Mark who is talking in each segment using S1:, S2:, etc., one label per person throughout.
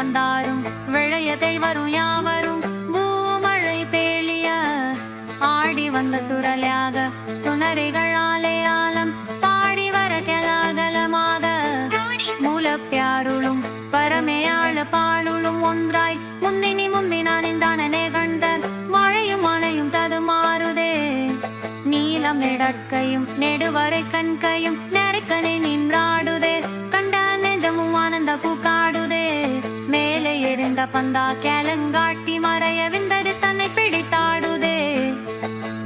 S1: வந்தாரும் விளையதை வரும் யாவரும் பூமழை பேளிய ஆடி வந்த சுரலாக சுனரிகளாலே ஆலம் பாடி வர கலாகலமாக மூலப்பியாருளும் பரமையாள பாலுளும் ஒன்றாய் முந்தினி முந்தினானே கண்டர் மழையும் மனையும் ததுமாறுதே நீலம் நெடற்கையும் நெடுவரை கண்கையும் நெருக்கனை நின்றாடுதே கண்ட நெஞ்சமும் ஆனந்த கூக்காடுதே மேலே எரிந்த பந்தா கேலங்காட்டி மறைய விந்தது தன்னை பிடித்தாடுதே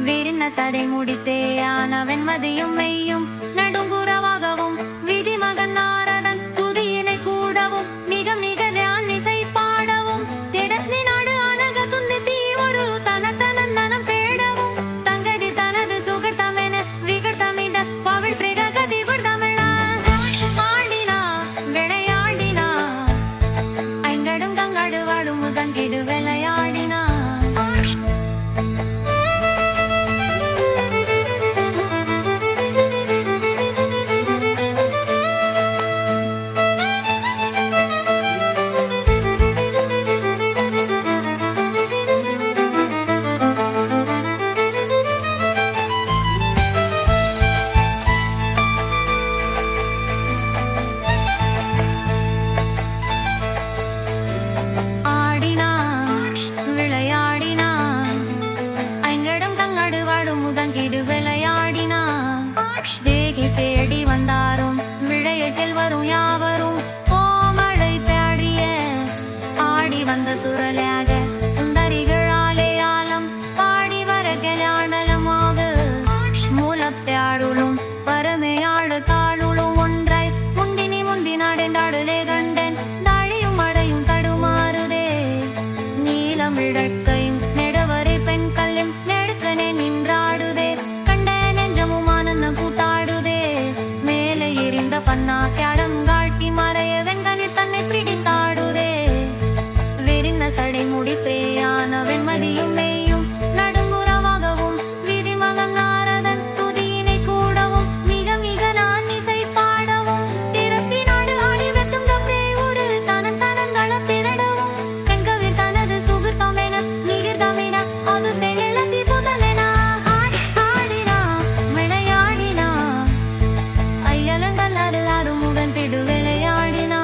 S1: விரிந்த சடை முடித்தே ஆனவன் மதியும் மெய்யும் நடுங்குறவாகவும் விதி மகன் நாரதன் துதியினை கூடவும் மிக மிக ஞான் இசை பாடவும் திடத்தி நாடு அணக துந்தி தீ ஒரு தனத்தனன் தனம் பேடவும் தங்கதி தனது சுகர்த்தமென விகர்த்தமிட பவிழ் பிரகதி குர்தமிழா ஆடினா விளையாடினா ஐங்கடும் கங்காடு வாடும் முதங்கிடு விளையாடினா சுரலாக சுந்தரிகளாலே ஆலம் பாடி வர கல்யாணமாக மூலத்தாடுளும் பரமையாடு காலுளும் ஒன்றாய் முந்தினி முந்தினாடென்றாடுலே கண்டன் தாழியும் அடையும் தடுமாறுதே நீலம் இழக்கையும் நெடுவரை பெண்களின் நெடுக்கனே நின்றாடுதே கண்ட நெஞ்சமும் ஆனந்த கூத்தாடுதே மேலே எரிந்த பன்னா கேடங்காட்டி மறைய வெங்கனி தன்னை பிடித்தாடுதே சடை முடிப்பேயான வெண்மதியும் மெய்யும் நடுங்குறவாகவும் விதி மகன் நாரதன் துதியினை கூடவும் மிக மிக நான் இசை பாடவும் திறப்பி நாடு ஆடி வெத்தும் தப்பே ஒரு தனன் தனங்கள திரடவும் கண்கவிர் தனது சுகிர்த்தமென நிகிர்தமென அது தெளிழத்தி புதலென ஆடினா விளையாடினா ஐயலங்கள் அருளாரும் முகன் திடு விளையாடினா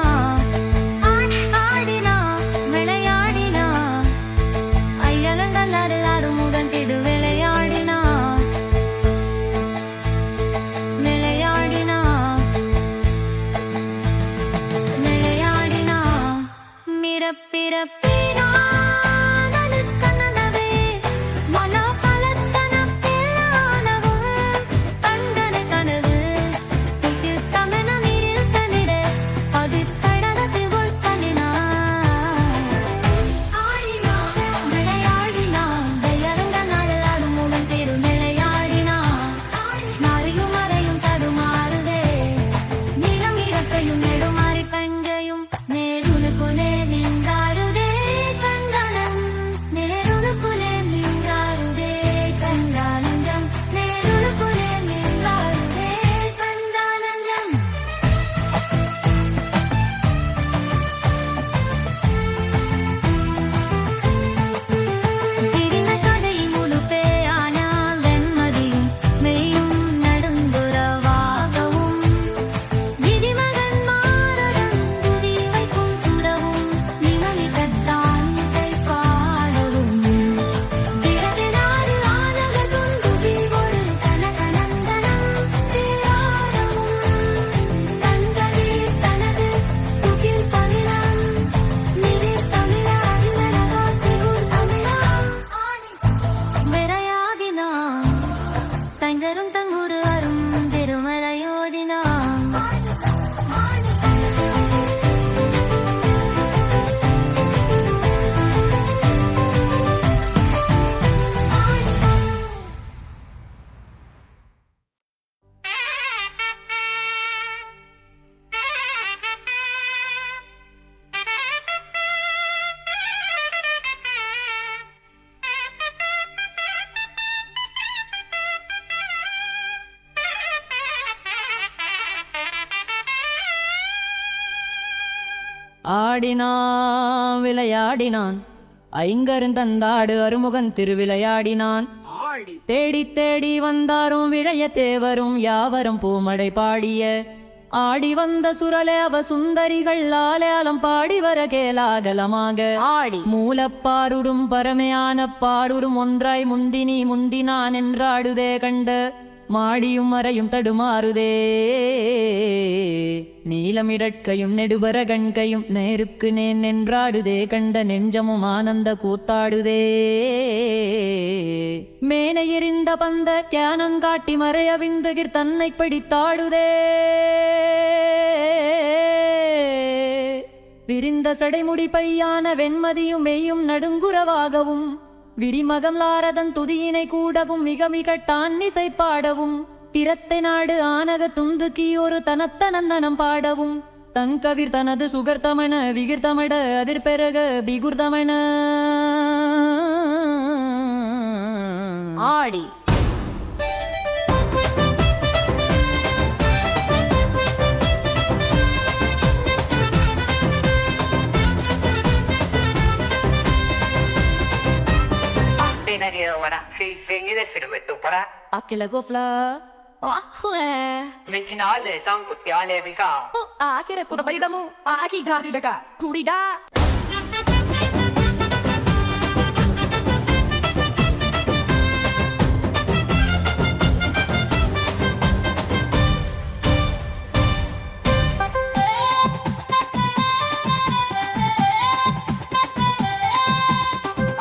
S2: ஆடினான் விளையாடினான் ஐங்கருந்தந்தாடு அருமுகன் திருவிளையாடினான். தேடி தேடி வந்தாரும் விழைய தேவரும் யாவரும் பூமழை பாடிய ஆடி வந்த சுரலே அவ சுந்தரிகள் ஆலயாலம் பாடி வர கேலாகலமாக
S1: ஆடி
S2: மூலப்பாருடும் பரமையான பாருடும் ஒன்றாய் முந்தினி முந்தினான் என்றாடுதே கண்ட மாடியும் மறையும் தடுமாறுதே நீலமிடற்கையும் நெடுவர கண்கையும் நேருக்கு நேன் நின்றாடுதே கண்ட நெஞ்சமும் ஆனந்த கூத்தாடுதே மேனை எறிந்த பந்த கியானங்காட்டி மறைய விந்துகிர் தன்னை பிடித்தாடுதே விரிந்த சடைமுடி பையான வெண்மதியும் மெய்யும் நடுங்குறவாகவும் விரிமகம் லாரதன் துதியினை கூடவும் மிக மிக டான்னிசை பாடவும் திறத்தை நாடு ஆனக துந்துக்கி ஒரு தனத்தனந்தனம் பாடவும் தங்கவிர் தனது சுகர்த்தமண விகிர்த்தமட அதிர்பெருக பிகுர்தமண
S1: ஆடி
S2: Aquela gofla.
S3: Medicinale, sanguinale, mica.
S2: Akira pura baydamu. Aki gadi daga. Kurida.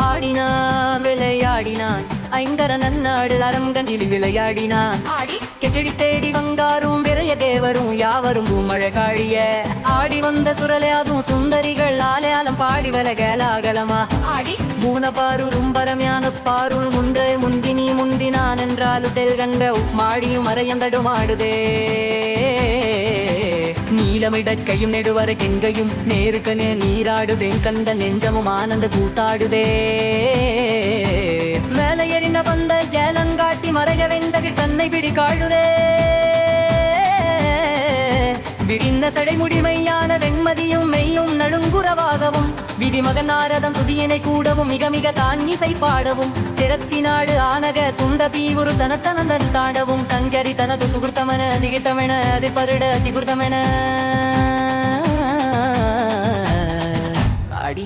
S2: ஆடினான் விளையாடினான் ஐங்கர நன்னாடு அரங்கனில் விளையாடினான். கெட்டடி தேடி வந்தாரும் விரைய தேவரும் யாவரும் பூமழை காழிய ஆடி வந்த சுரலையாதும் சுந்தரிகள் ஆலயாலம் பாடி வல கேலாகலமா பூனபாருரும் பரமையான பாருள் முண்டே முந்தினி முந்தினான் என்றால் தெல் கண்ட மாடியும் மறையந்தடுமாடுதே நீலமிடற்கையும் நெடுவர கெங்கையும் நேருக்கனே நீராடுதேன் கண்ட நெஞ்சமும் ஆனந்த கூத்தாடுதே மேல எறிந்த பந்த ஜேலங்காட்டி மறைய வெந்தகி தன்னை பிடி காழுதே விடிந்த சடைமுடி மையான வெண்மதியும் மெய்யும் நடுங்குறவாகவும் விதிமகன் நாரதம் துதியினை கூடவும் மிக மிக தான்னிசை பாடவும் திறத்தினாடு ஆனக துண்ட பீவுரு தனத்தனந்தன் தாடவும் தங்கரி தனது சுகுர்த்தமன திகிர்த்தமென அது பருட திகுர்த்தமென ஆடி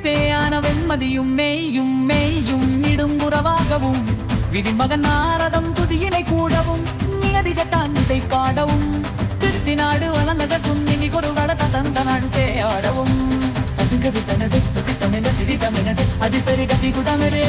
S2: பேயான வெண்மதியும் மெய்யும் மெய்யும் இடுங்குறவாகவும் விதிமகன் நாரதம் துதியினை கூடவும் நியதிகட்டான் இசை பாடவும் திருத்தி நாடு வளர்ந்த துணினி ஒரு வடத்த தந்தனான் பேயாடவும் அதுகவி தனது சுகித்தமென திரிதமெனது அது பெருகதி குடமரே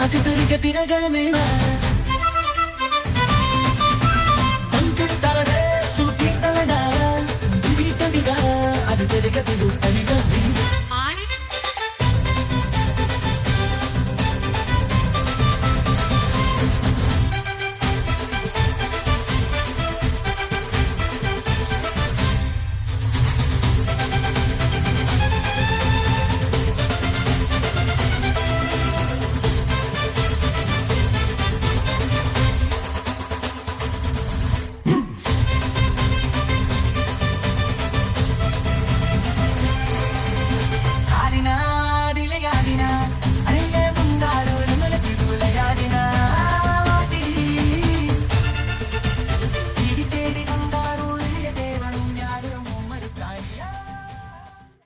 S2: அது திருக திரகமே